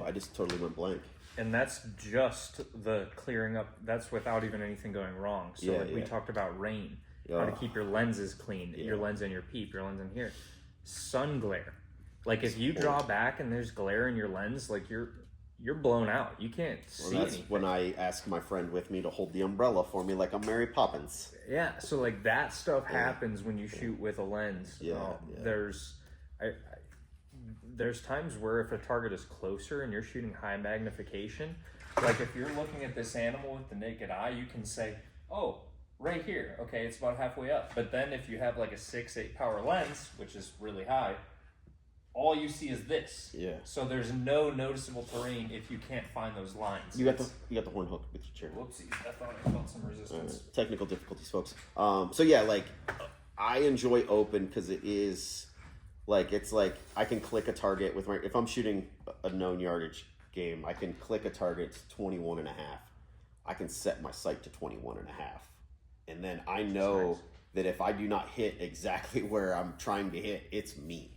I just totally went blank. And that's just the clearing up. That's without even anything going wrong. So we talked about rain, how to keep your lenses clean, your lens in your peep, your lens in here. Sun glare. Like if you draw back and there's glare in your lens, like you're blown out. You can't see anything. When I ask my friend with me to hold the umbrella for me like I'm Mary Poppins. Yeah, so like that stuff happens when you shoot with a lens. There's times where if a target is closer and you're shooting high magnification, like if you're looking at this animal with the naked eye, you can say, oh, right here, okay, it's about halfway up. But then if you have like a 6-8 power lens, which is really high, all you see is this. Yeah. So there's no noticeable terrain if you can't find those lines. You got the horn hook with your chair. Whoopsies, I thought I felt some resistance. Technical difficulties, folks. So yeah, like I enjoy open because it is like it's like I can click a target with if I'm shooting a known yardage game, I can click a target to 21 and a half. I can set my sight to 21 and a half. And then I know that if I do not hit exactly where I'm trying to hit, it's me.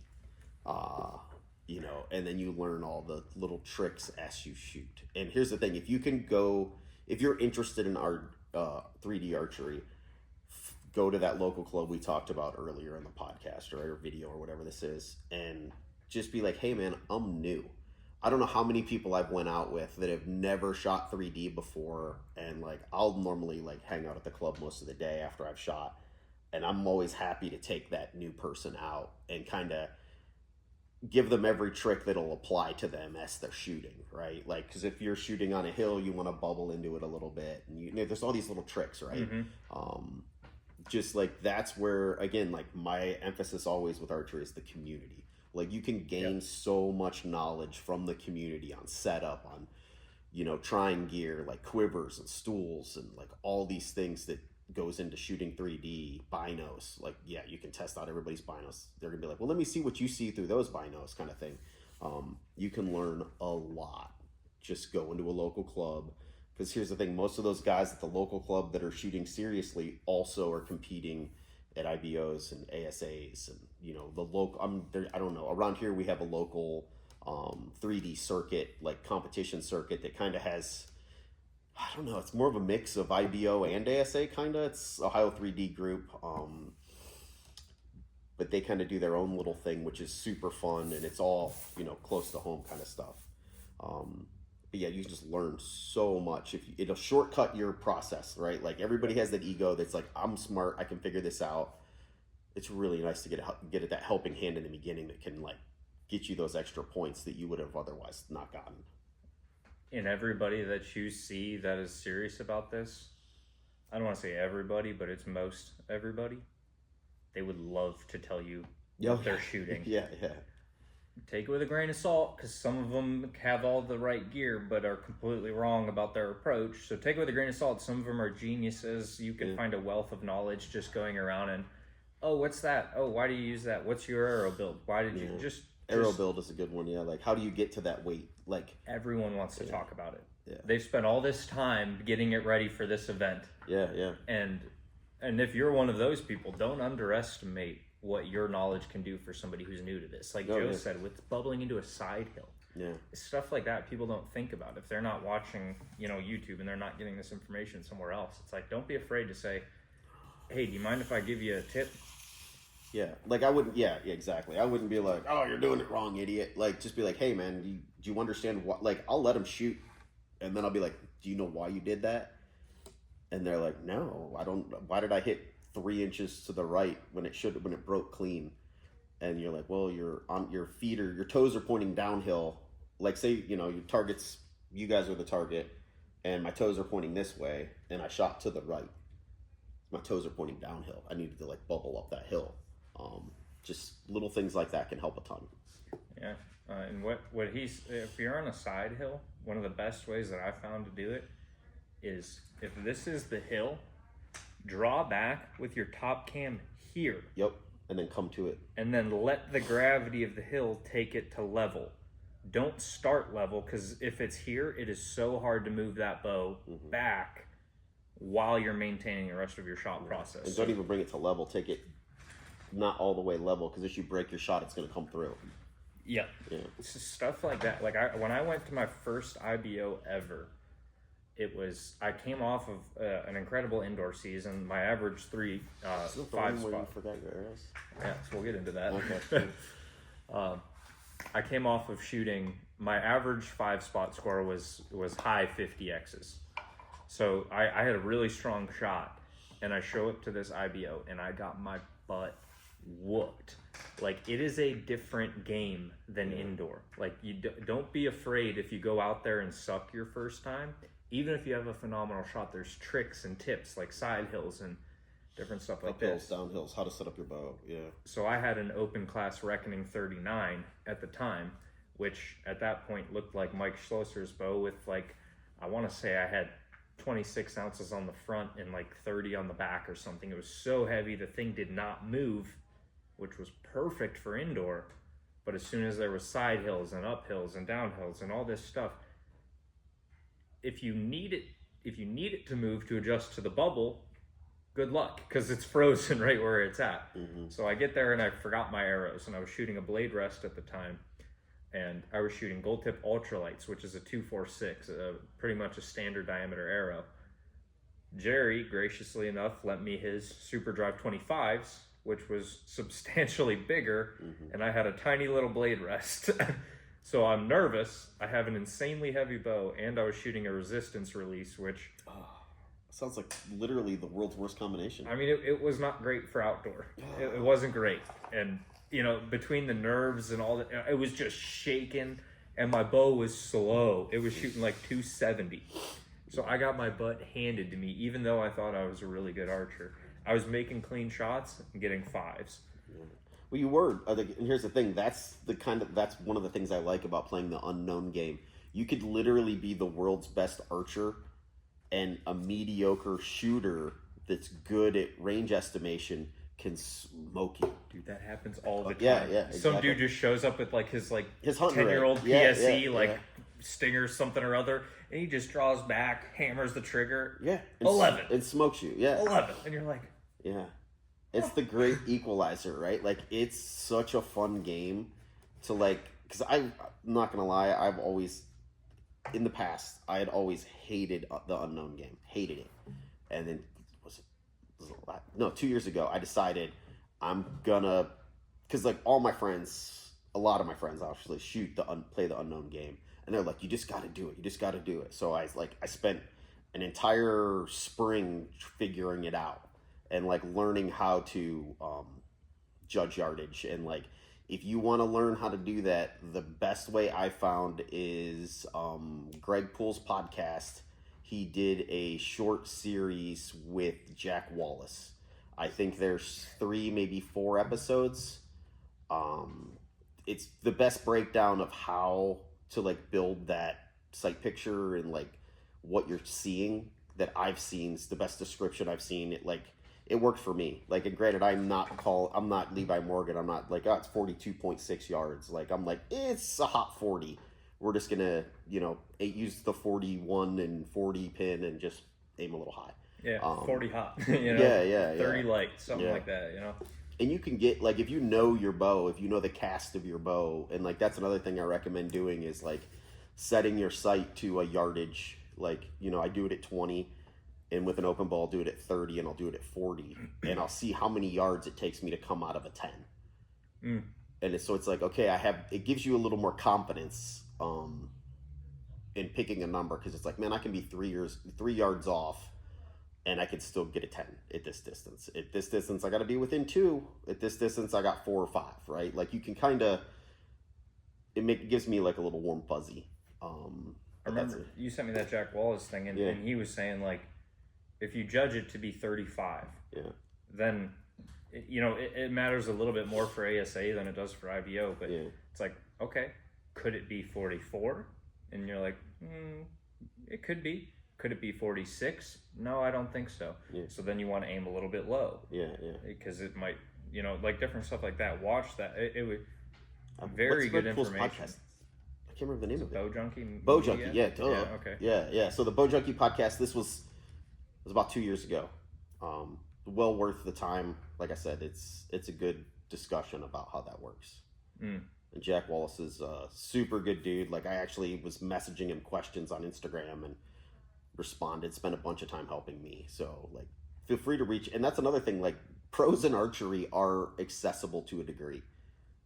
And then you learn all the little tricks as you shoot. And here's the thing, if you're interested in our 3D archery, go to that local club we talked about earlier in the podcast or our video or whatever this is, and just be like, hey man, I'm new. I don't know how many people I've went out with that have never shot 3D before, and like I'll normally like hang out at the club most of the day after I've shot, and I'm always happy to take that new person out and kind of give them every trick that'll apply to them as they're shooting, right? Like, because if you're shooting on a hill, you want to bubble into it a little bit, and there's all these little tricks, right? Mm-hmm. Just like that's where, again, like my emphasis always with archery is the community. Like you can gain so much knowledge from the community on setup, on trying gear, like quivers and stools and like all these things that goes into shooting 3D binos. Like, yeah, you can test out everybody's binos. They're gonna be like, well, let me see what you see through those binos, kind of thing. You can learn a lot. Just go into a local club, because here's the thing, most of those guys at the local club that are shooting seriously also are competing at IBOs and ASAs, and the local, I don't know, around here we have a local 3D circuit, like competition circuit, that kind of has, I don't know, it's more of a mix of IBO and ASA, kind of. It's Ohio 3D group, but they kind of do their own little thing, which is super fun, and it's all close to home kind of stuff. But yeah, you just learn so much. It'll shortcut your process, right? Like everybody has that ego that's like, I'm smart, I can figure this out. It's really nice to get that helping hand in the beginning that can like get you those extra points that you would have otherwise not gotten. And everybody that you see that is serious about this, I don't want to say everybody, but it's most everybody, they would love to tell you what they're shooting. Yeah. Take it with a grain of salt, because some of them have all the right gear but are completely wrong about their approach. So take it with a grain of salt. Some of them are geniuses. You can find a wealth of knowledge just going around and, oh, what's that? Oh, why do you use that? What's your arrow build? Why did you just... Arrow build is a good one, yeah. Like, how do you get to that weight? Like, everyone wants to talk about it. Yeah. They've spent all this time getting it ready for this event. Yeah. And And if you're one of those people, don't underestimate what your knowledge can do for somebody who's new to this. Like Joe said, with bubbling into a side hill. Yeah. Stuff like that people don't think about. If they're not watching, YouTube and they're not getting this information somewhere else, it's like, don't be afraid to say, hey, do you mind if I give you a tip? Yeah, like I wouldn't. Yeah, exactly. I wouldn't be like, "Oh, you're doing it wrong, idiot." Like, just be like, "Hey, man, do you understand what?" Like, I'll let them shoot, and then I'll be like, "Do you know why you did that?" And they're like, "No, I don't. Why did I hit 3 inches to the right when it broke clean?" And you're like, "Well, you're on your feet or your toes are pointing downhill. Like, say, your targets. You guys are the target, and my toes are pointing this way, and I shot to the right. My toes are pointing downhill. I needed to like bubble up that hill." Just little things like that can help a ton. Yeah, and if you're on a side hill, one of the best ways that I found to do it is if this is the hill, draw back with your top cam here. Yep, and then come to it. And then let the gravity of the hill take it to level. Don't start level, because if it's here, it is so hard to move that bow back while you're maintaining the rest of your shot process. And don't even bring it to level. Take it not all the way level, because if you break your shot, it's going to come through. Yeah. It's just stuff like that. Like when I went to my first IBO ever, I came off of an incredible indoor season. My average 5 spot. You forgot your arrows? Yeah, so we'll get into that. Okay. I came off of shooting. My average 5 spot score was high 50Xs. So I had a really strong shot, and I show up to this IBO, and I got my butt whooped. Like, it is a different game than indoor. Like, you don't be afraid if you go out there and suck your first time. Even if you have a phenomenal shot, there's tricks and tips like side hills and different stuff like Uphills, this. downhills, how to set up your bow. Yeah. So I had an open class Reckoning 39 at the time, which at that point looked like Mike Schlosser's bow with, like, I want to say I had 26 ounces on the front and like 30 on the back or something. It was so heavy, the thing did not move, which was perfect for indoor. But as soon as there was side hills and uphills and downhills and all this stuff, if you need it to move to adjust to the bubble, good luck, because it's frozen right where it's at. So I get there and I forgot my arrows, and I was shooting a blade rest at the time, and I was shooting gold tip ultralights, which is a 246, pretty much a standard diameter arrow. Jerry, graciously enough, lent me his Super Drive 25s, which was substantially bigger, and I had a tiny little blade rest. So I'm nervous. I have an insanely heavy bow, and I was shooting a resistance release, which... sounds like literally the world's worst combination. I mean, it was not great for outdoor. It wasn't great. And, between the nerves and all that, it was just shaking, and my bow was slow. It was shooting like 270. So I got my butt handed to me, even though I thought I was a really good archer. I was making clean shots and getting 5s. Well, you were. And here's the thing. That's one of the things I like about playing the unknown game. You could literally be the world's best archer and a mediocre shooter that's good at range estimation can smoke you. Dude, that happens all the time. Yeah, exactly. Some dude just shows up with his 10-year-old PSE, Stinger something or other, and he just draws back, hammers the trigger. Yeah. 11. It smokes you. Yeah. 11. And you're like... Yeah. It's the great equalizer, right? Like, it's such a fun game to, because I'm not going to lie, I've always, in the past, I had always hated the unknown game. Hated it. And then, 2 years ago, I decided I'm going to, because, all my friends, a lot of my friends actually play the unknown game. And they're like, you just got to do it. You just got to do it. So I spent an entire spring figuring it out. And learning how to judge yardage, and if you want to learn how to do that, the best way I found is Greg Poole's podcast. He did a short series with Jack Wallace. I think there's 3, maybe 4 episodes. It's the best breakdown of how to build that sight picture and what you're seeing that I've seen. It's the best description I've seen. It worked for me. And granted, I'm not Levi Morgan. I'm not it's 42.6 yards. It's a hot 40. We're just gonna, use the 41 and 40 pin and just aim a little high. Yeah, 40 hot. Yeah. 30 light, something like that. And you can get, like, if you know your bow, if you know the cast of your bow, and like that's another thing I recommend doing is like setting your sight to a yardage. Like, I do it at 20, and with an open bow I'll do it at 30, and I'll do it at 40, and I'll see how many yards it takes me to come out of a 10. And so it's like, okay, it gives you a little more confidence in picking a number, because it's like, man, I can be 3 yards off and I could still get a 10 at this distance. At this distance, I got to be within 2. At this distance, I got 4 or 5, right? Like, you can kind of, it gives me like a little warm fuzzy. I remember you sent me that Jack Wallace thing, and he was saying, like, if you judge it to be 35, then, it matters a little bit more for ASA than it does for IBO, but it's like, okay, could it be 44? And you're like, it could be. Could it be 46? No, I don't think so. So then you want to aim a little bit low. Because it might, like different stuff like that. Watch that. It would very good information. I can't remember the name of it. Bow Junkie? Bow Junkie, yeah. Okay. Yeah. So the Bow Junkie podcast, this was about 2 years ago. Well worth the time. Like I said, it's a good discussion about how that works. And Jack Wallace is a super good dude. Like, I actually was messaging him questions on Instagram and responded, spent a bunch of time helping me. So, like, feel free to reach. And that's another thing, like, pros in archery are accessible to a degree.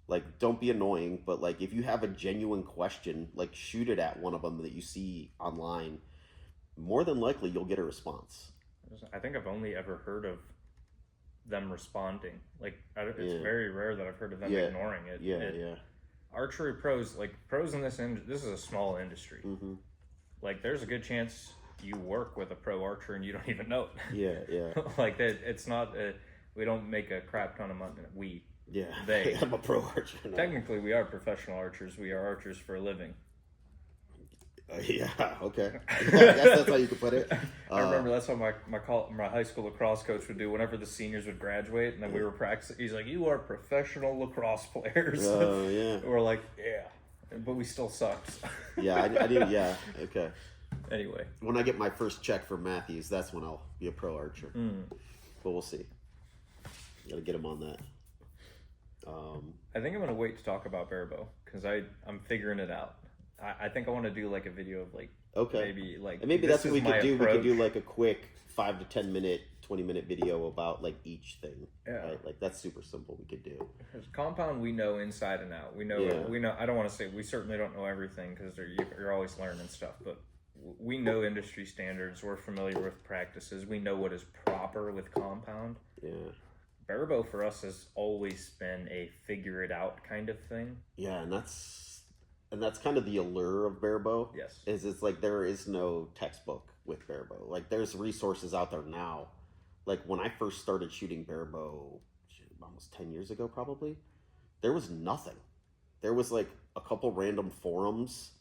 Like, don't be annoying, but like, if you have a genuine question, like, shoot it at one of them that you see online. More than likely you'll get a response. I think I've only ever heard of them responding. Like, it's very rare that I've heard of them ignoring it. Archery pros, like, pros in this is a small industry. Like, there's a good chance you work with a pro archer and you don't even know it. Like, that, it's not we don't make a crap ton of money. I'm a pro archer now. Technically, we are professional archers. We are archers for a living. Okay. I guess that's how you could put it. I remember that's what my high school lacrosse coach would do whenever the seniors would graduate, and then we were practicing. He's like, "You are professional lacrosse players." We're like, "Yeah," but we still sucked. I do. Yeah, okay. Anyway, when I get my first check from Matthews, that's when I'll be a pro archer. But we'll see. Gotta get him on that. I think I'm gonna wait to talk about barebow because I'm figuring it out. I think I want to do like a video of like maybe that's what we could do. We could do like a quick 5 to 10 minute, 20-minute video about like each thing. Right? Like, that's super simple. We could do. Because compound, we know inside and out. We know. I don't want to say we certainly don't know everything because you're always learning stuff. But we know industry standards. We're familiar with practices. We know what is proper with compound. Barebow for us has always been a figure it out kind of thing. And that's kind of the allure of barebow. Yes. It's like there is no textbook with barebow. Like, there's resources out there now. Like, when I first started shooting barebow almost 10 years ago probably, there was nothing. There was like a couple random forums.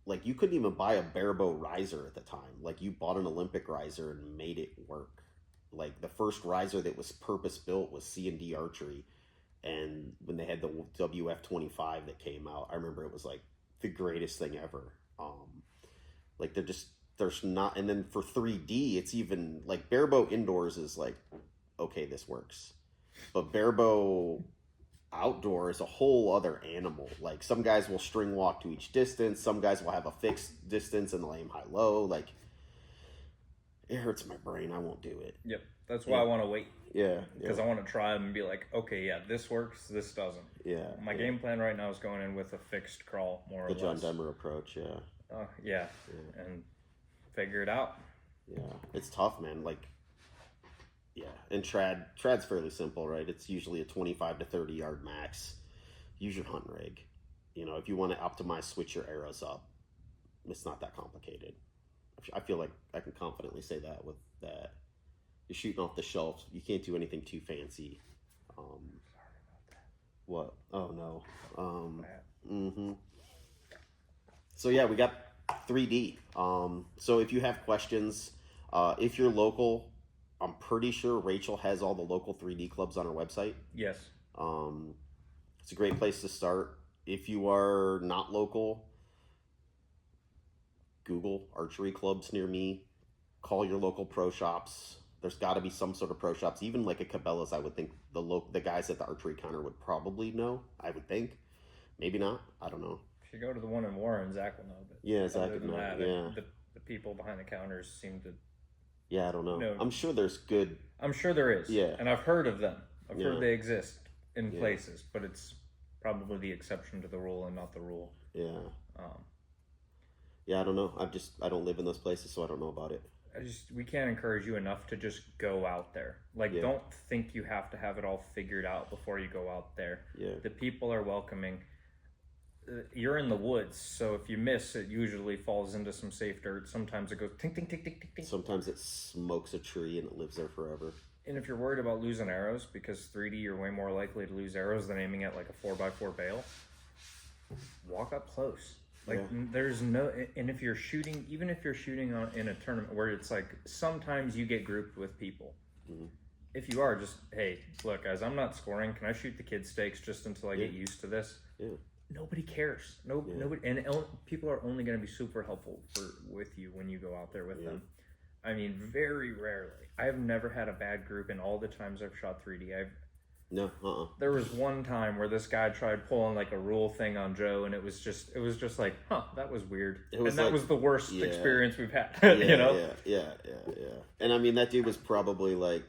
Like, you couldn't even buy a barebow riser at the time. Like, you bought an Olympic riser and made it work. Like, the first riser that was purpose built was C&D Archery. And when they had the WF-25 that came out, I remember it was like the greatest thing ever. Like, there's not, and then for 3D, it's even like barebow indoors is like, okay, this works. But barebow outdoor is a whole other animal. Like, some guys will string walk to each distance. Some guys will have a fixed distance and they'll aim high-low. Like, it hurts my brain. I won't do it. Yep. That's why I want to wait. Because I want to try them and be like, okay, this works, this doesn't. My game plan right now is going in with a fixed crawl, more or less. The John Demmer approach, and figure it out. It's tough, man. Like, and trad's fairly simple, right? It's usually a 25 to 30 yard max. Use your hunt rig. If you want to optimize, switch your arrows up. It's not that complicated. I feel like I can confidently say that with that. You're shooting off the shelf. You can't do anything too fancy. Sorry about that. What? Oh, no. So, we got 3D. So if you have questions, if you're local, I'm pretty sure Rachel has all the local 3D clubs on her website. Yes. It's a great place to start. If you are not local, Google archery clubs near me. call your local pro shops. There's got to be some sort of pro shops, even like a Cabela's. I would think the guys at the archery counter would probably know. I would think, maybe not. I don't know. If you go to the one in Warren, Zach will know. But yeah, Zach would know. Yeah, the people behind the counters seem to. Yeah, I don't know. I'm sure there's good. I'm sure there is. Yeah, and I've heard of them. I've heard they exist in places, but it's probably the exception to the rule and not the rule. Yeah. Yeah, I don't know. I don't live in those places, so I don't know about it. We can't encourage you enough to just go out there. Like, don't think you have to have it all figured out before you go out there. Yeah. The people are welcoming. You're in the woods, so if you miss, it usually falls into some safe dirt. Sometimes it goes tink, tink, tink, tink, tink, tink. Sometimes it smokes a tree and it lives there forever. And if you're worried about losing arrows, because 3D, you're way more likely to lose arrows than aiming at like a 4x4 bale, walk up close. Like, there's no, and if you're shooting, even if you're shooting in a tournament where it's like, sometimes you get grouped with people. Mm-hmm. If you are, just, hey, look, guys, I'm not scoring. Can I shoot the kid stakes just until I get used to this? Yeah. Nobody cares. Nobody, and people are only going to be super helpful with you when you go out there with them. I mean, very rarely. I have never had a bad group in all the times I've shot 3D. There was one time where this guy tried pulling like a rule thing on Joe, and it was just like, that was weird. And that was the worst experience we've had. You know? Yeah. And I mean, that dude was probably like,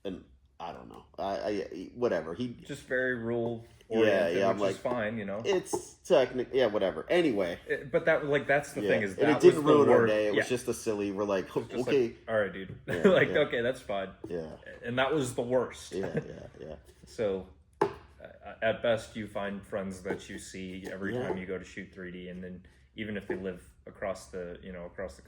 I don't know. I whatever. He just very rule oriented, which is fine, you know. It's technically, whatever. Anyway, but that's the thing is that it didn't ruin our day. It was just a silly. We're like, okay, like, all right, dude. Okay, that's fine. Yeah, and that was the worst. Yeah. So, at best, you find friends that you see every time you go to shoot 3D, and then even if they live across the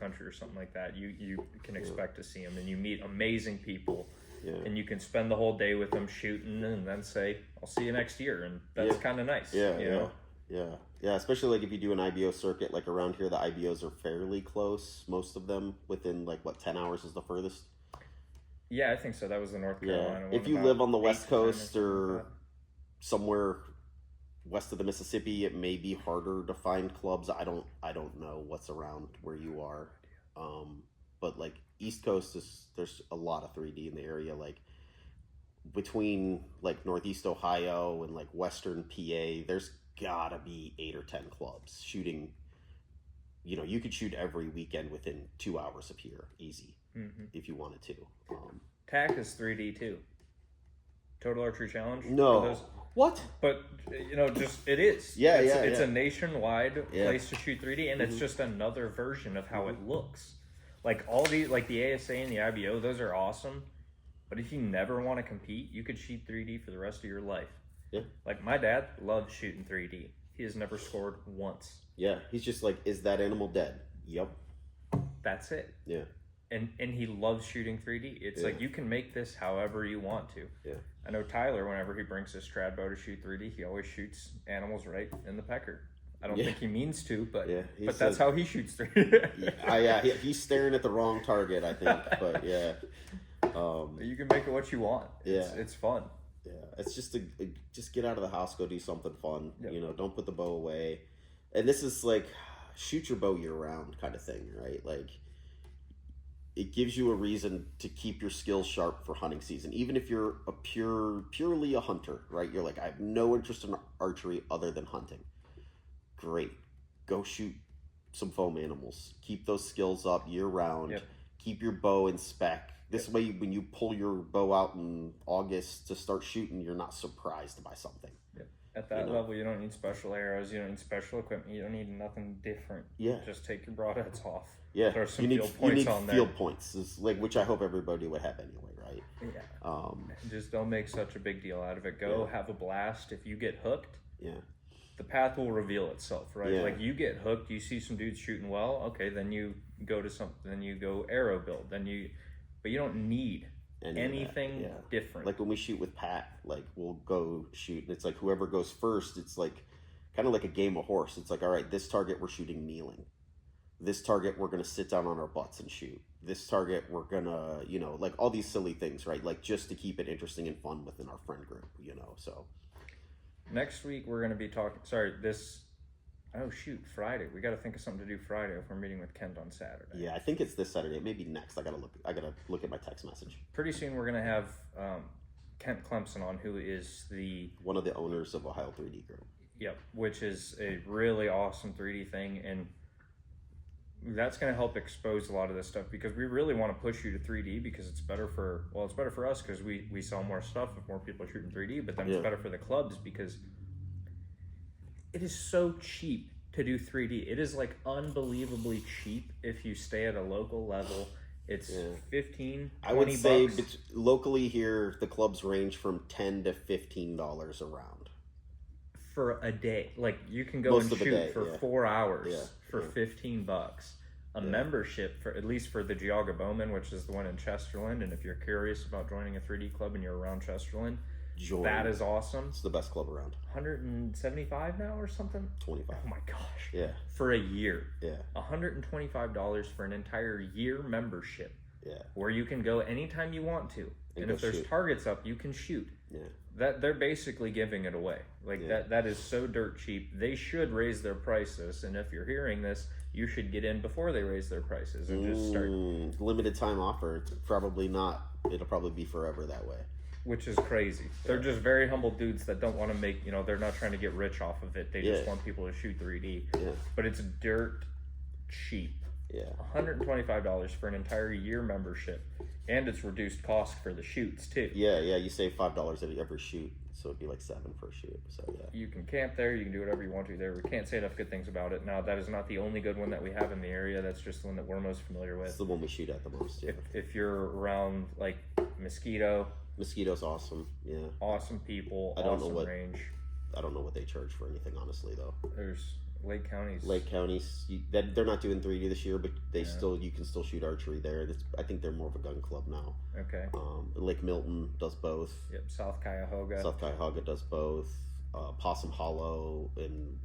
country or something like that, you can expect to see them, and you meet amazing people. Yeah. And you can spend the whole day with them shooting and then say, I'll see you next year. And that's kind of nice. You know? Yeah. Especially like if you do an IBO circuit, like around here, the IBOs are fairly close. Most of them within 10 hours is the furthest. Yeah, I think so. That was the North Carolina one. If you live on the West Coast or somewhere west of the Mississippi, it may be harder to find clubs. I don't know what's around where you are. But like East Coast there's a lot of 3D in the area, like between like Northeast Ohio and like Western PA, there's gotta be 8 or 10 clubs shooting. You know, you could shoot every weekend within 2 hours of here, easy, if you wanted to. TAC is 3D too. Total Archery Challenge. No. What? But just it is. It's a nationwide place to shoot 3D, and it's just another version of how it looks. Like all the ASA and the IBO, those are awesome. But if you never want to compete, you could shoot 3D for the rest of your life. Yeah. Like my dad loves shooting 3D. He has never scored once. Yeah. He's just like, is that animal dead? Yep. That's it. Yeah. And he loves shooting 3D. It's like you can make this however you want to. Yeah. I know Tyler, whenever he brings his trad bow to shoot 3D, he always shoots animals right in the pecker. I don't think he means to, but that's how he shoots 3D. He's staring at the wrong target, I think. But you can make it what you want. It's fun. Yeah, it's just just get out of the house, go do something fun. Yep. You know, don't put the bow away. And this is like shoot your bow year round kind of thing, right? Like it gives you a reason to keep your skills sharp for hunting season, even if you're purely a hunter, right? You're like, I have no interest in archery other than hunting. Great. Go shoot some foam animals. Keep those skills up year round. Yep. Keep your bow in spec. This way, when you pull your bow out in August to start shooting, you're not surprised by something. Yep. At that level, you don't need special arrows. You don't need special equipment. You don't need nothing different. Yeah. Just take your broadheads off. Yeah. Throw some field points on there. Field points, is like, which I hope everybody would have anyway, right? Yeah. Just don't make such a big deal out of it. Go have a blast. If you get hooked, the path will reveal itself, right? Yeah. Like you get hooked, you see some dudes shooting well, okay, then you go to something, then you go arrow build, but you don't need anything different. Like when we shoot with Pat, like we'll go shoot, and it's like whoever goes first, it's like kind of like a game of horse. It's like, all right, this target we're shooting kneeling. This target we're going to sit down on our butts and shoot. This target we're going to, like all these silly things, right? Like just to keep it interesting and fun within our friend group, so. Next week we're going to be talking. Oh shoot, Friday. We got to think of something to do Friday if we're meeting with Kent on Saturday. Yeah, I think it's this Saturday. It may be next. I gotta look at my text message. Pretty soon we're gonna have Kent Clemson on, who is one of the owners of Ohio 3D Group. Yep, which is a really awesome 3D thing, and that's going to help expose a lot of this stuff, because we really want to push you to 3D, because it's better for us, because we sell more stuff if more people are shooting 3D, but then it's better for the clubs because it is so cheap to do 3D. It is like unbelievably cheap if you stay at a local level. It's 15, 20 I would say bucks. Locally here, the clubs range from $10 to $15 around. For a day. Like, you can go and shoot for 4 hours for 15 bucks. A membership, for at least for the Geauga Bowman, which is the one in Chesterland, and if you're curious about joining a 3D club and you're around Chesterland, that is awesome. It's the best club around. 175 now or something? 25. Oh my gosh. Yeah. For a year. Yeah. $125 for an entire year membership. Yeah. Where you can go anytime you want to. And if there's targets up, you can shoot. Yeah. That they're basically giving it away. Like that is so dirt cheap. They should raise their prices, and if you're hearing this, you should get in before they raise their prices and just start. Limited time offer. Probably not. It'll probably be forever that way. Which is crazy. They're just very humble dudes that don't want to make, they're not trying to get rich off of it. They just want people to shoot 3D. Yeah. But it's dirt cheap. Yeah. $125 for an entire year membership. And it's reduced cost for the shoots too. Yeah, you save $5 at every shoot, so it'd be like $7 per shoot. So you can camp there, you can do whatever you want to there. We can't say enough good things about it. Now, that is not the only good one that we have in the area. That's just the one that we're most familiar with. It's the one we shoot at the most. Yeah. If you're around like Mosquito's awesome. Yeah. Awesome people. Awesome range. I don't know what they charge for anything, honestly, though. There's Lake Counties. They're not doing 3D this year, but you can still shoot archery there. I think they're more of a gun club now. Okay. Lake Milton does both. Yep. South Cuyahoga does both. Possum Hollow in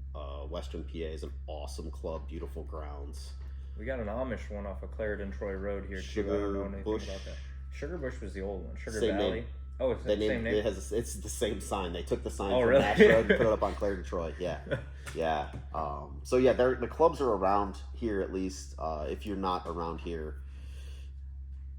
Western PA is an awesome club. Beautiful grounds. We got an Amish one off of Clarendon Troy Road here too. I don't know anything about that. Sugar Bush was the old one. Sugar Valley. Name. Oh, it's the same name. It's the same sign. They took the sign from really? Nash Road and put it up on Clarendon Troy. Yeah, yeah. So yeah, the clubs are around here at least. If you're not around here,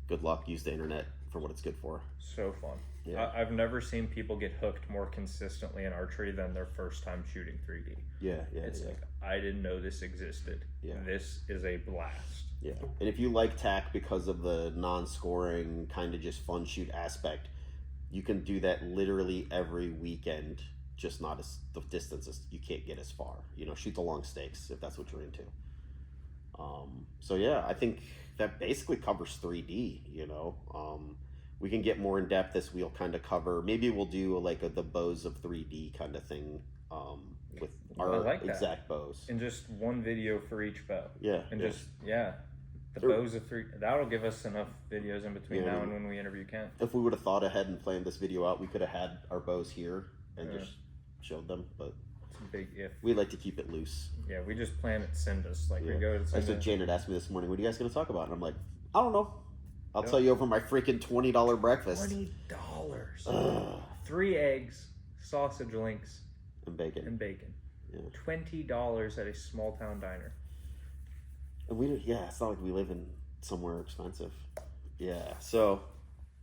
good luck. Use the internet for what it's good for. So fun. Yeah. I've never seen people get hooked more consistently in archery than their first time shooting 3D. Yeah. It's like, I didn't know this existed. Yeah. This is a blast. Yeah. And if you like TAC because of the non-scoring kind of just fun shoot aspect, you can do that literally every weekend, just not as the distances you can't get as far. Shoot the long stakes if that's what you're into. So yeah, I think that basically covers 3D. We can get more in depth as we'll kind of cover. Maybe we'll do the bows of 3D kind of thing with our exact bows. And just one video for each bow. Yeah. And the bows of 3D. That'll give us enough videos in between now and when we interview Kent. If we would have thought ahead and planned this video out, we could have had our bows here and just showed them. But it's a big if. We like to keep it loose. Yeah, we just plan it. Send us. We go to. That's what Janet asked me this morning. What are you guys going to talk about? And I'm like, I don't know. I'll tell you over my freaking $20 breakfast. $20. 3 eggs, sausage links, and bacon. Yeah. $20 at a small town diner. And it's not like we live in somewhere expensive. Yeah. So,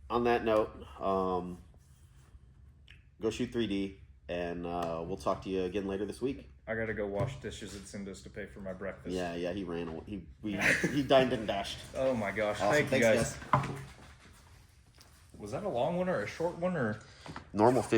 on that note, go shoot 3D, and we'll talk to you again later this week. I gotta go wash dishes at Cinda's to pay for my breakfast. Yeah, he ran. He dined and dashed. Oh my gosh! Awesome. Thank you guys. Was that a long one or a short one or? Normal 50.